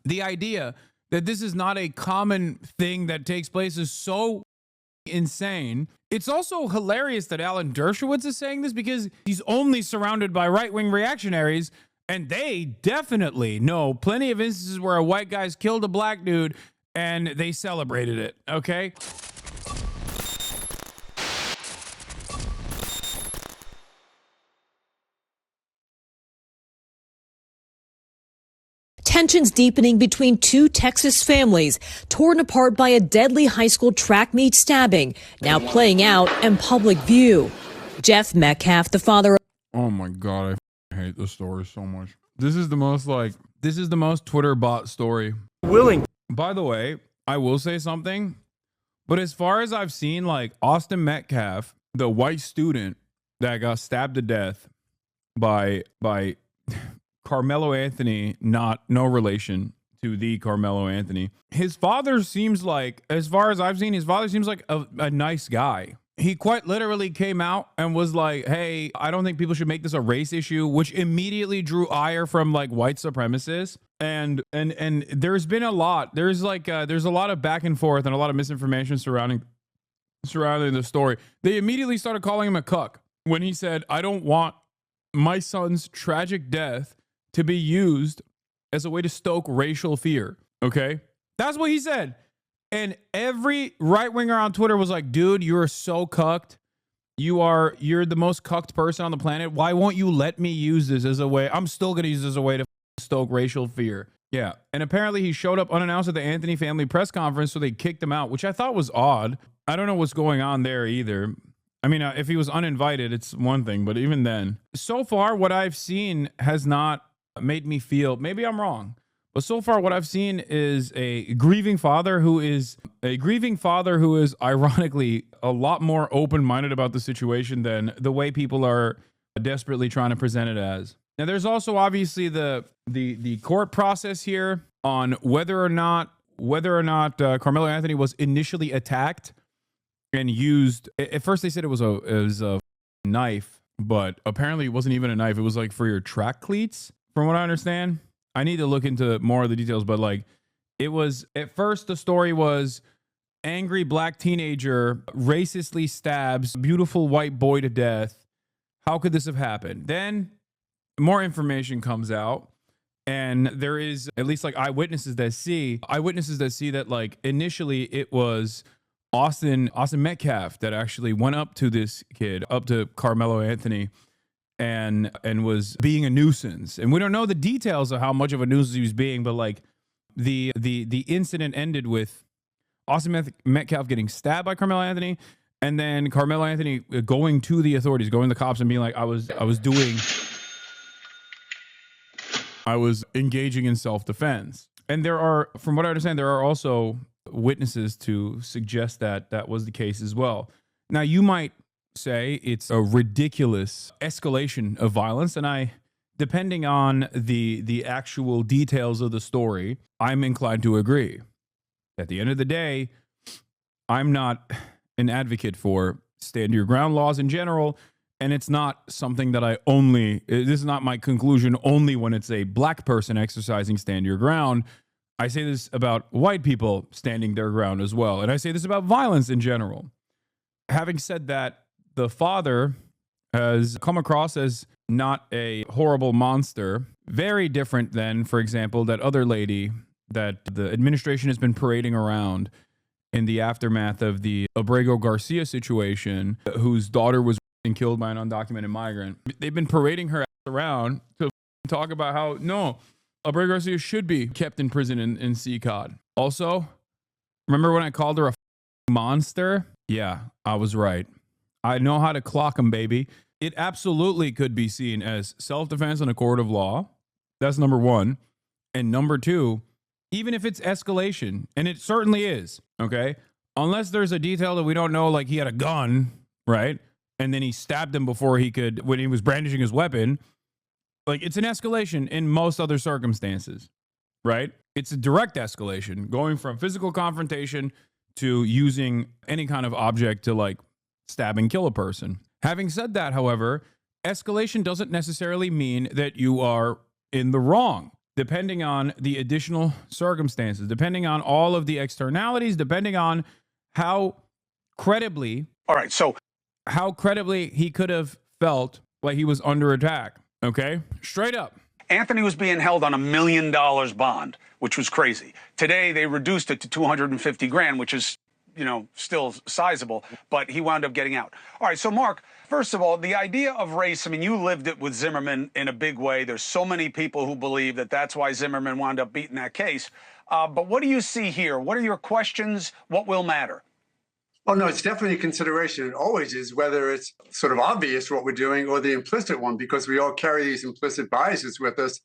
The idea that this is not a common thing that takes place is so insane. It's also hilarious that Alan Dershowitz is saying this because he's only surrounded by right-wing reactionaries, and they definitely know plenty of instances where a white guy's killed a black dude and they celebrated it, okay? Tensions deepening between two Texas families, torn apart by a deadly high school track meet stabbing, now playing out in public view. Jeff Metcalf, the father. Oh my God, I hate this story so much. This is the most Twitter bot story. By the way, I will say something, but as far as I've seen, like Austin Metcalf, the white student that got stabbed to death by Carmelo Anthony, no relation to the Carmelo Anthony. His father seems like, as far as I've seen, his father seems like a nice guy. He quite literally came out and was like, hey, I don't think people should make this a race issue, which immediately drew ire from like white supremacists. And there's been a lot. There's a lot of back and forth and a lot of misinformation surrounding the story. They immediately started calling him a cuck when he said, I don't want my son's tragic death to be used as a way to stoke racial fear. Okay? That's what he said. And every right-winger on Twitter was like, dude, you're so cucked. You're the most cucked person on the planet. Why won't you let me use this as a way? I'm still going to use this as a way to stoke racial fear. Yeah. And apparently he showed up unannounced at the Anthony family press conference, so they kicked him out, which I thought was odd. I don't know what's going on there either. I mean, if he was uninvited, it's one thing, but even then, so far what I've seen has not made me feel, maybe I'm wrong, but so far what I've seen is a grieving father who is ironically a lot more open-minded about the situation than the way people are desperately trying to present it as. Now, there's also obviously the court process here on whether or not Carmelo Anthony was initially attacked and used. At first, they said it was a knife, but apparently it wasn't even a knife. It was like for your track cleats, from what I understand. I need to look into more of the details, but like it was at first the story was angry black teenager racistly stabs beautiful white boy to death. How could this have happened? Then more information comes out, and there is at least like eyewitnesses that see that like initially it was Austin Metcalf that actually went up to this kid, up to Carmelo Anthony, and was being a nuisance. And we don't know the details of how much of a nuisance he was being, but like the incident ended with Austin Metcalf getting stabbed by Carmelo Anthony, and then Carmelo Anthony going to the authorities, going to the cops and being like, I was engaging in self-defense. And there are, from what I understand, there are also witnesses to suggest that that was the case as well. Now, you might say it's a ridiculous escalation of violence, and depending on the actual details of the story, I'm inclined to agree. At the end of the day, I'm not an advocate for stand your ground laws in general, and it's not something that this is not my conclusion only when it's a black person exercising stand your ground. I say this about white people standing their ground as well, and I say this about violence in general. Having said that, the father has come across as not a horrible monster, very different than, for example, that other lady that the administration has been parading around in the aftermath of the Abrego Garcia situation, whose daughter was killed by an undocumented migrant. They've been parading her around to talk about how, no, Abrego Garcia should be kept in prison in CCOD. Also, remember when I called her a monster? Yeah, I was right. I know how to clock him, baby. It absolutely could be seen as self-defense in a court of law. That's number one. And number two, even if it's escalation, and it certainly is, okay? Unless there's a detail that we don't know, like he had a gun, right? And then he stabbed him when he was brandishing his weapon. Like, it's an escalation in most other circumstances, right? It's a direct escalation, going from physical confrontation to using any kind of object to like stab and kill a person. Having said that, however, escalation doesn't necessarily mean that you are in the wrong. depending on the additional circumstances, depending on all of the externalities, depending on how credibly, all right, so how credibly he could have felt like he was under attack. Okay, straight up. Anthony was being held on $1 million bond, which was crazy. Today, they reduced it to 250 grand, which is, you know, still sizable, but he wound up getting out. All right, so Mark, first of all, the idea of race, I mean, you lived it with Zimmerman in a big way. There's so many people who believe that that's why Zimmerman wound up beating that case. But what do you see here? What are your questions? What will matter? Oh, no, it's definitely a consideration. It always is, whether it's sort of obvious what we're doing or the implicit one, because we all carry these implicit biases with us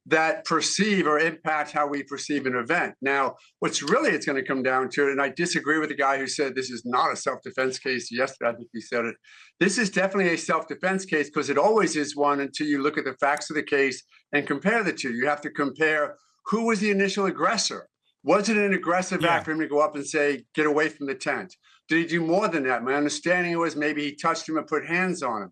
that perceive or impact how we perceive an event. Now, what's really it's going to come down to, and I disagree with the guy who said this is not a self-defense case yesterday, I think he said it. This is definitely a self-defense case, because it always is one until you look at the facts of the case and compare the two. You have to compare who was the initial aggressor. Was it an aggressive act for him to go up and say, get away from the tent? Did he do more than that? My understanding was maybe he touched him and put hands on him.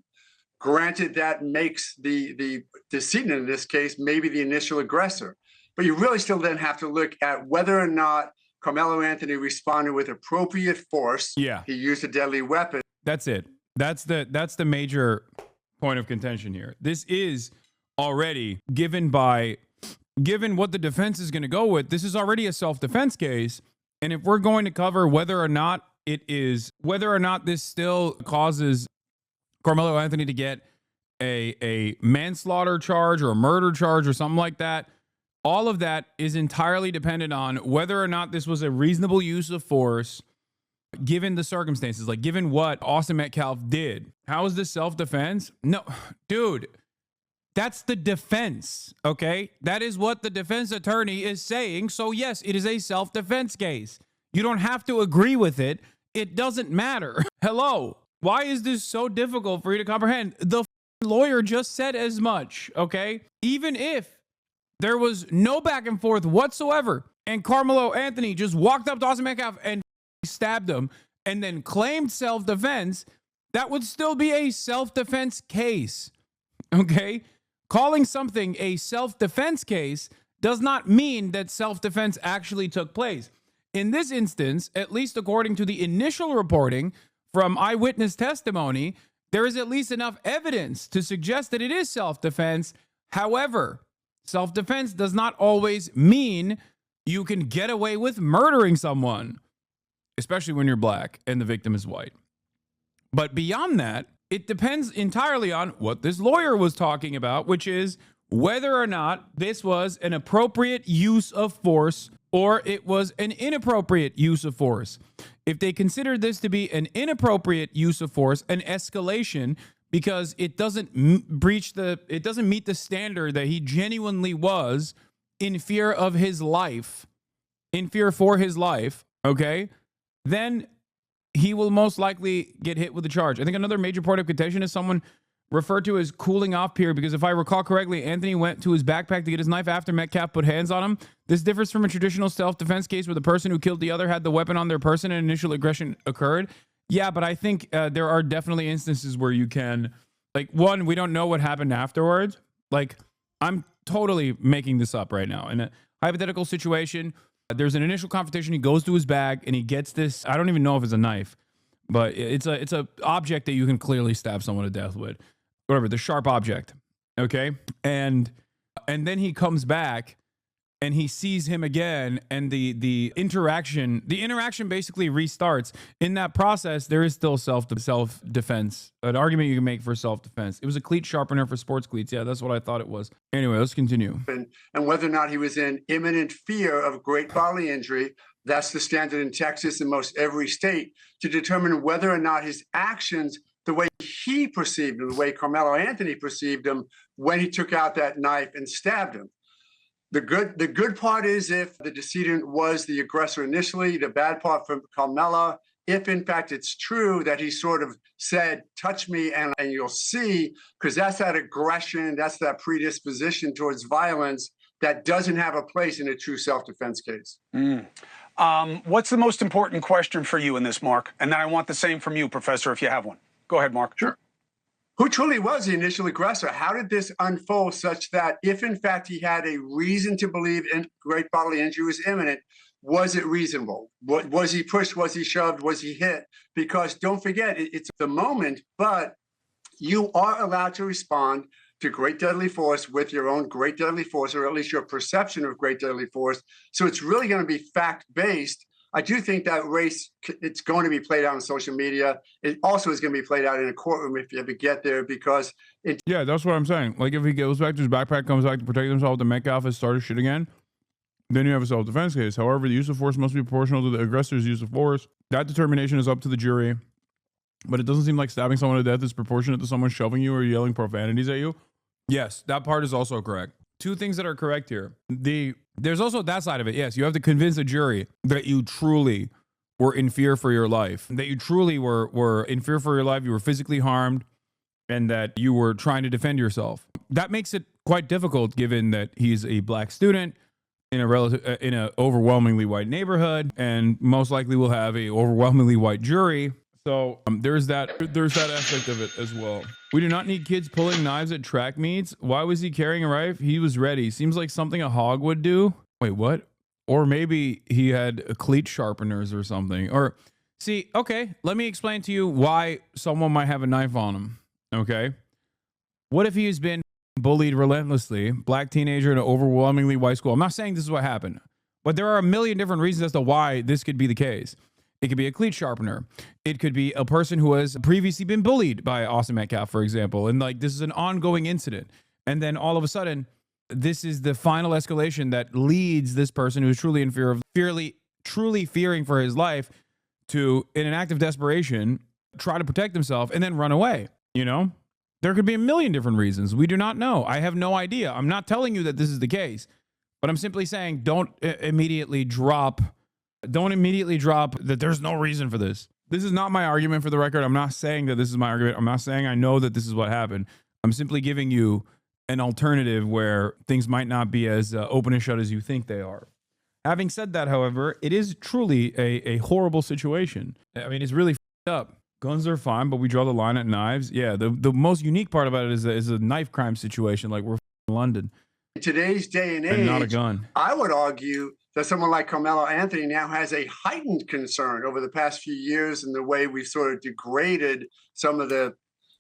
Granted, that makes the decedent in this case maybe the initial aggressor. But you really still then have to look at whether or not Carmelo Anthony responded with appropriate force. Yeah. He used a deadly weapon. That's it. That's the major point of contention here. This is already given what the defense is going to go with. This is already a self-defense case. And if we're going to cover whether or not this still causes Carmelo Anthony to get a manslaughter charge or a murder charge or something like that, all of that is entirely dependent on whether or not this was a reasonable use of force given the circumstances, like given what Austin Metcalf did. How is this self-defense? No, dude, that's the defense, okay? That is what the defense attorney is saying. So yes, it is a self-defense case. You don't have to agree with it. It doesn't matter. Hello. Why is this so difficult for you to comprehend? The lawyer just said as much, okay? Even if there was no back and forth whatsoever and Carmelo Anthony just walked up to Austin Metcalf and stabbed him and then claimed self-defense, that would still be a self-defense case, okay? Calling something a self-defense case does not mean that self-defense actually took place. In this instance, at least according to the initial reporting from eyewitness testimony, there is at least enough evidence to suggest that it is self-defense. However, self-defense does not always mean you can get away with murdering someone, especially when you're black and the victim is white. But beyond that, it depends entirely on what this lawyer was talking about, which is whether or not this was an appropriate use of force or it was an inappropriate use of force. If they consider this to be an inappropriate use of force, an escalation, because it doesn't meet the standard that he genuinely was in fear of his life, in fear for his life, okay, then he will most likely get hit with a charge. I think another major point of contention is someone referred to as cooling off period, because if I recall correctly, Anthony went to his backpack to get his knife after Metcalf put hands on him. This differs from a traditional self-defense case where the person who killed the other had the weapon on their person and initial aggression occurred. Yeah, but I think there are definitely instances where you can, like, one, we don't know what happened afterwards. Like, I'm totally making this up right now. In a hypothetical situation, there's an initial confrontation. He goes to his bag and he gets this, I don't even know if it's a knife, but it's a object that you can clearly stab someone to death with. Whatever, the sharp object, okay? And then he comes back and he sees him again, and the interaction basically restarts. In that process, there is still self-defense, an argument you can make for self-defense. It was a cleat sharpener for sports cleats. Yeah, that's what I thought it was. Anyway, let's continue. And whether or not he was in imminent fear of great bodily injury, that's the standard in Texas and most every state, to determine whether or not his actions, the way he perceived him, the way Carmelo Anthony perceived him when he took out that knife and stabbed him. The good part is if the decedent was the aggressor initially. The bad part for Carmelo, if in fact it's true that he sort of said, touch me and you'll see, because that's that aggression, that's that predisposition towards violence that doesn't have a place in a true self-defense case. What's the most important question for you in this, Mark? And then I want the same from you, Professor, if you have one. Go ahead, Mark. Sure. who truly was the initial aggressor? How did this unfold such that if in fact he had a reason to believe in great bodily injury was imminent, was it reasonable? Was he pushed? Was he shoved? Was he hit? Because don't forget, it's the moment, but you are allowed to respond to great deadly force with your own great deadly force, or at least your perception of great deadly force. So it's really going to be fact-based. I do think that race, it's going to be played out on social media. It also is going to be played out in a courtroom if you ever get there, because yeah, that's what I'm saying. Like, if he goes back to his backpack, comes back to protect himself, the Metcalf has started shit again, then you have a self-defense case. However, the use of force must be proportional to the aggressor's use of force. That determination is up to the jury. But it doesn't seem like stabbing someone to death is proportionate to someone shoving you or yelling profanities at you. Yes, that part is also correct. Two things that are correct here. There's also that side of it. Yes, you have to convince a jury that you truly were in fear for your life, that you truly were in fear for your life, you were physically harmed, and that you were trying to defend yourself. That makes it quite difficult, given that he's a black student in a overwhelmingly white neighborhood, and most likely will have a overwhelmingly white jury. So there's that aspect of it as well. We do not need kids pulling knives at track meets. Why was he carrying a rifle? He was ready. Seems like something a hog would do. Wait, what? Or maybe he had cleat sharpeners or something. Or see, okay, let me explain to you why someone might have a knife on him. Okay. What if he has been bullied relentlessly, black teenager in an overwhelmingly white school? I'm not saying this is what happened, but there are a million different reasons as to why this could be the case. It could be a cleat sharpener. It could be a person who has previously been bullied by Austin Metcalf, for example. And like, this is an ongoing incident. And then all of a sudden, this is the final escalation that leads this person who's truly in fear of, truly fearing for his life to, in an act of desperation, try to protect himself and then run away. You know, there could be a million different reasons. We do not know. I have no idea. I'm not telling you that this is the case, but I'm simply saying don't immediately drop that there's no reason for this. This is not my argument, for the record. I'm not saying that this is my argument. I'm not saying I know that this is what happened. I'm simply giving you an alternative where things might not be as open and shut as you think they are. Having said that, however, it is truly a horrible situation. I mean, it's really f***ed up. Guns are fine, but we draw the line at knives. Yeah, the most unique part about it is a knife crime situation, like we're in London. In today's day and age, and not a gun. I would argue that someone like Carmelo Anthony now has a heightened concern over the past few years and the way we've sort of degraded some of the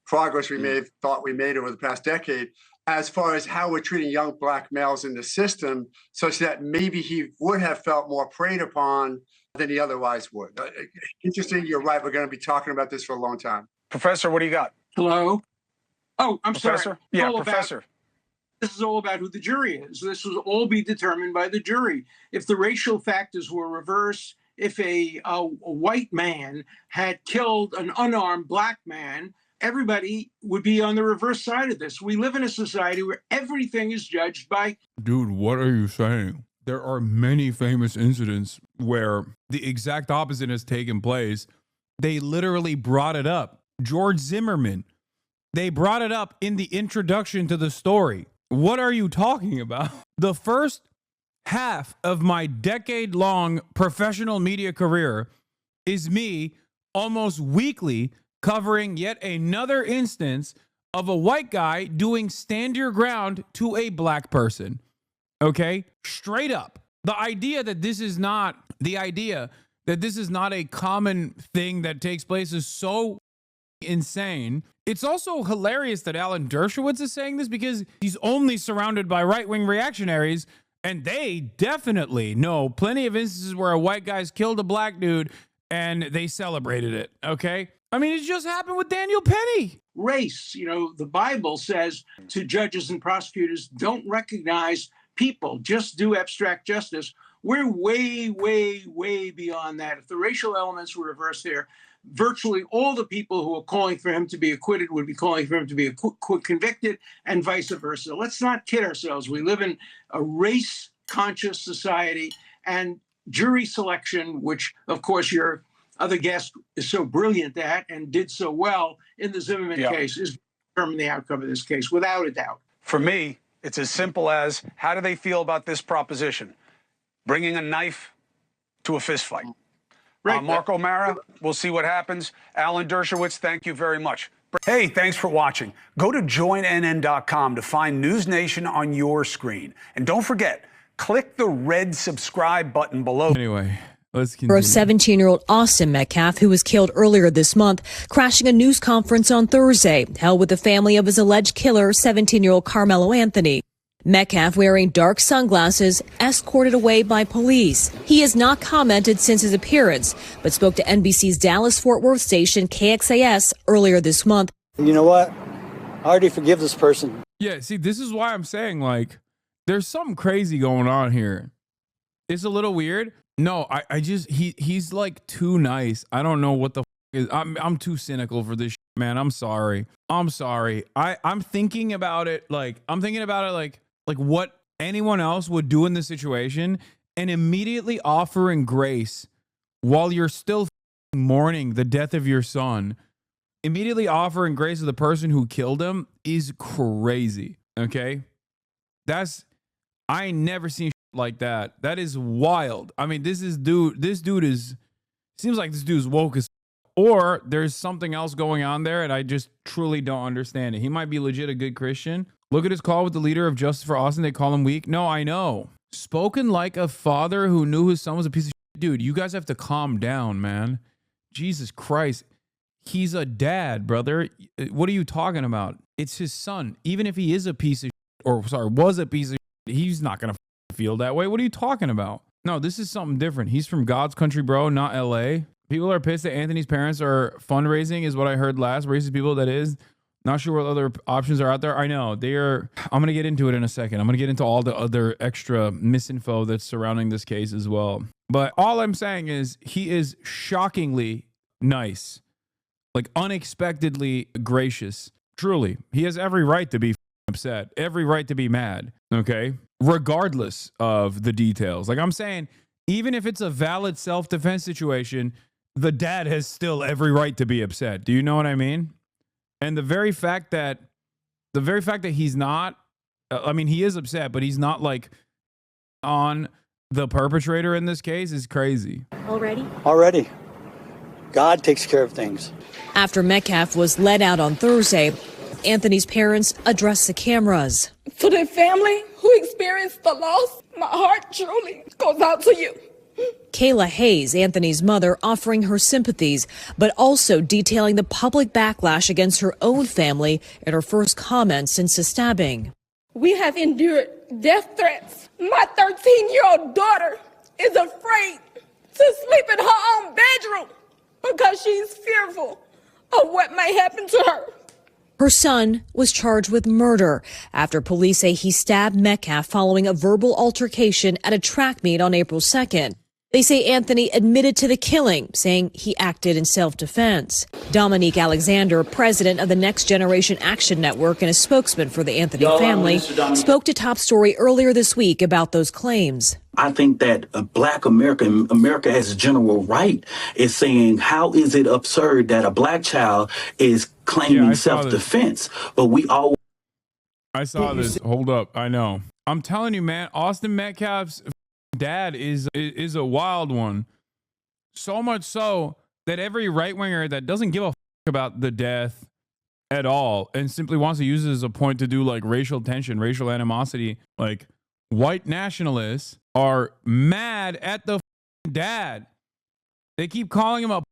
progress we may have thought we made over the past decade, as far as how we're treating young black males in the system, such that maybe he would have felt more preyed upon than he otherwise would. Interesting, you're right. We're going to be talking about this for a long time. Professor, what do you got? Hello? Oh, I'm Professor? sorry. Yeah, Professor. This is all about who the jury is. This will all be determined by the jury. If the racial factors were reversed, if a white man had killed an unarmed black man, everybody would be on the reverse side of this. We live in a society where everything is judged by... Dude, what are you saying? There are many famous incidents where the exact opposite has taken place. They literally brought it up. George Zimmerman, they brought it up in the introduction to the story. What are you talking about? The first half of my decade-long professional media career is me almost weekly covering yet another instance of a white guy doing stand your ground to a black person. Okay? Straight up. The idea that this is not a common thing that takes place is so insane. It's also hilarious that Alan Dershowitz is saying this, because he's only surrounded by right-wing reactionaries, and they definitely know plenty of instances where a white guy's killed a black dude and they celebrated it. Okay? I mean, it just happened with Daniel Penny. Race, you know, the Bible says to judges and prosecutors, don't recognize people, just do abstract justice. We're way, way, way beyond that. If the racial elements were reversed here, virtually all the people who are calling for him to be acquitted would be calling for him to be convicted, and vice versa. Let's not kid ourselves. We live in a race-conscious society, and jury selection, which, of course, your other guest is so brilliant at and did so well in the Zimmerman case, is determine the outcome of this case, without a doubt. For me, it's as simple as, how do they feel about this proposition? Bringing a knife to a fist fight. Right. Mark O'Mara, we'll see what happens. Alan Dershowitz, thank you very much. Hey, thanks for watching. Go to joinnn.com to find News Nation on your screen. And don't forget, click the red subscribe button below. Anyway, let's continue. Of 17-year-old Austin Metcalf, who was killed earlier this month, crashing a news conference on Thursday, held with the family of his alleged killer, 17-year-old Carmelo Anthony. Metcalf, wearing dark sunglasses, escorted away by police. He has not commented since his appearance, but spoke to NBC's Dallas-Fort Worth station KXAS earlier this month. You know what? I already forgive this person. Yeah, see, this is why I'm saying, like, there's something crazy going on here. It's a little weird. No, I just, he's like too nice. I don't know what the is. I'm too cynical for this shit, man. I'm sorry. I'm thinking about it like, like what anyone else would do in this situation, and immediately offering grace while you're still mourning the death of your son. Immediately offering grace to the person who killed him is crazy. Okay, I ain't never seen shit like that. That is wild. I mean, this dude is, seems like this dude's woke as, or there's something else going on there, and I just truly don't understand it. He might be legit a good Christian. Look at his call with the leader of Justice for Austin. They call him weak. No, I know. Spoken like a father who knew his son was a piece of shit. Dude, you guys have to calm down, man. Jesus Christ. He's a dad, brother. What are you talking about? It's his son. Even if he is a piece of shit, or sorry, was a piece of shit, he's not going to feel that way. What are you talking about? No, this is something different. He's from God's country, bro, not LA. People are pissed that Anthony's parents are fundraising, is what I heard last. Racist people, that is. Not sure what other options are out there. I know they are. I'm going to get into it in a second. I'm going to get into all the other extra misinfo that's surrounding this case as well. But all I'm saying is he is shockingly nice, like unexpectedly gracious. Truly, he has every right to be upset, every right to be mad. Okay, regardless of the details. Like I'm saying, even if it's a valid self-defense situation, the dad has still every right to be upset. Do you know what I mean? And the very fact that he's not, I mean, he is upset, but he's not like on the perpetrator in this case is crazy. Already. God takes care of things. After Metcalf was led out on Thursday, Anthony's parents addressed the cameras. To the family who experienced the loss, my heart truly goes out to you. Kayla Hayes, Anthony's mother, offering her sympathies, but also detailing the public backlash against her own family in her first comments since the stabbing. We have endured death threats. My 13-year-old daughter is afraid to sleep in her own bedroom because she's fearful of what may happen to her. Her son was charged with murder after police say he stabbed Metcalf following a verbal altercation at a track meet on April 2nd. They say Anthony admitted to the killing, saying he acted in self-defense. Dominique Alexander, president of the Next Generation Action Network and a spokesman for the Anthony family, spoke to Top Story earlier this week about those claims. I think that Black America as a general right is saying, how is it absurd that a black child is claiming self-defense? But we all. I saw this. Hold up. I know. I'm telling you, man, Austin Metcalf's dad is a wild one. So much so that every right-winger that doesn't give a about the death at all and simply wants to use it as a point to do like racial tension, racial animosity, like white nationalists are mad at the dad. They keep calling him a.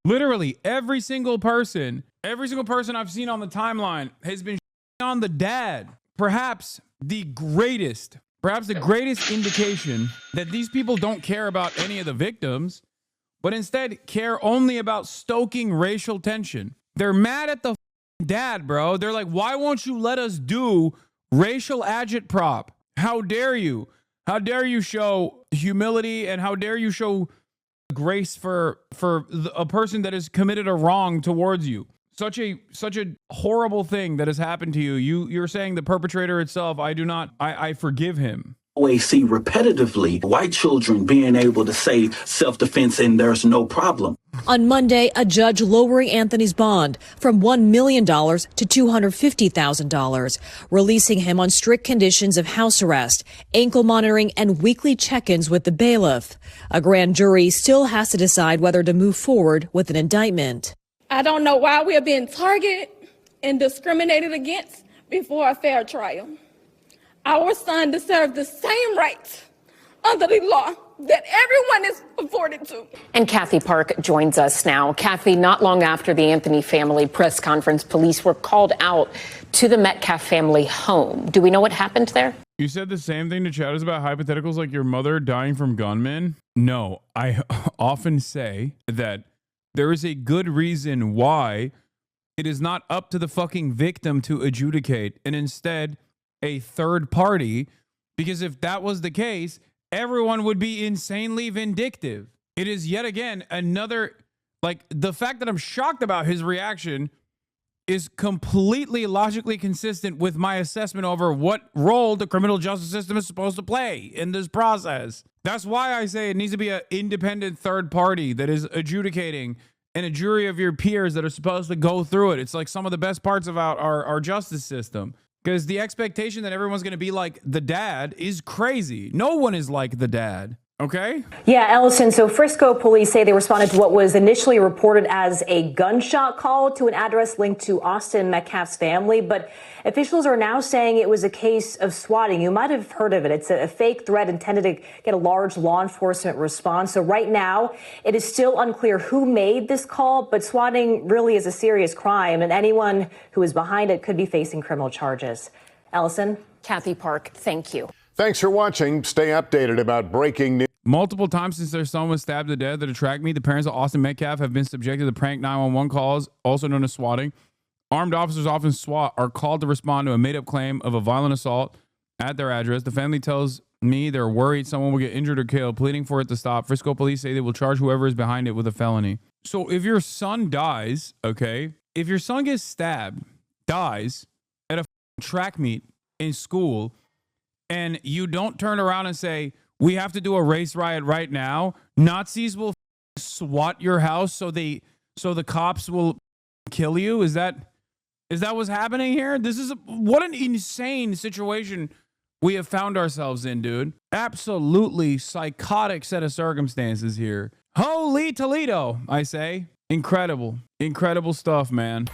Literally every single person I've seen on the timeline has been on the dad. Perhaps the greatest indication that these people don't care about any of the victims, but instead care only about stoking racial tension. They're mad at the dad, bro. They're like, why won't you let us do racial agitprop? How dare you? How dare you show humility, and how dare you show grace for a person that has committed a wrong towards you? Such a horrible thing that has happened to you. You're saying the perpetrator itself, I forgive him. Always see repetitively white children being able to say self-defense and there's no problem. On Monday, a judge lowering Anthony's bond from $1 million to $250,000, releasing him on strict conditions of house arrest, ankle monitoring, and weekly check-ins with the bailiff. A grand jury still has to decide whether to move forward with an indictment. I don't know why we are being targeted and discriminated against before a fair trial. Our son deserves the same rights under the law that everyone is afforded to. And Kathy Park joins us now. Kathy, not long after the Anthony family press conference, police were called out to the Metcalf family home. Do we know what happened there? You said the same thing to chatters about hypotheticals like your mother dying from gunmen? No, I often say that there is a good reason why it is not up to the fucking victim to adjudicate and instead a third party, because if that was the case, everyone would be insanely vindictive. It is yet again another, like, the fact that I'm shocked about his reaction is completely logically consistent with my assessment over what role the criminal justice system is supposed to play in this process. That's why I say it needs to be an independent third party that is adjudicating, and a jury of your peers that are supposed to go through it. It's like some of the best parts about our justice system. Because the expectation that everyone's going to be like the dad is crazy. No one is like the dad. Okay? Yeah, Ellison. So Frisco police say they responded to what was initially reported as a gunshot call to an address linked to Austin Metcalf's family. But officials are now saying it was a case of swatting. You might have heard of it. It's a fake threat intended to get a large law enforcement response. So right now, it is still unclear who made this call, but swatting really is a serious crime, and anyone who is behind it could be facing criminal charges. Ellison? Kathy Park, thank you. Thanks for watching. Stay updated about breaking news. Multiple times since their son was stabbed to death at a track meet, the parents of Austin Metcalf have been subjected to prank 911 calls, also known as swatting. Armed officers, often SWAT, are called to respond to a made-up claim of a violent assault at their address. The family tells me they're worried someone will get injured or killed, pleading for it to stop. Frisco police say they will charge whoever is behind it with a felony. So if your son dies, okay, if your son gets stabbed, dies at a track meet in school, and you don't turn around and say, we have to do a race riot right now, Nazis will SWAT your house so the cops will kill you. Is that what's happening here? This is what an insane situation we have found ourselves in, dude. Absolutely psychotic set of circumstances here. Holy Toledo, I say. Incredible stuff, man.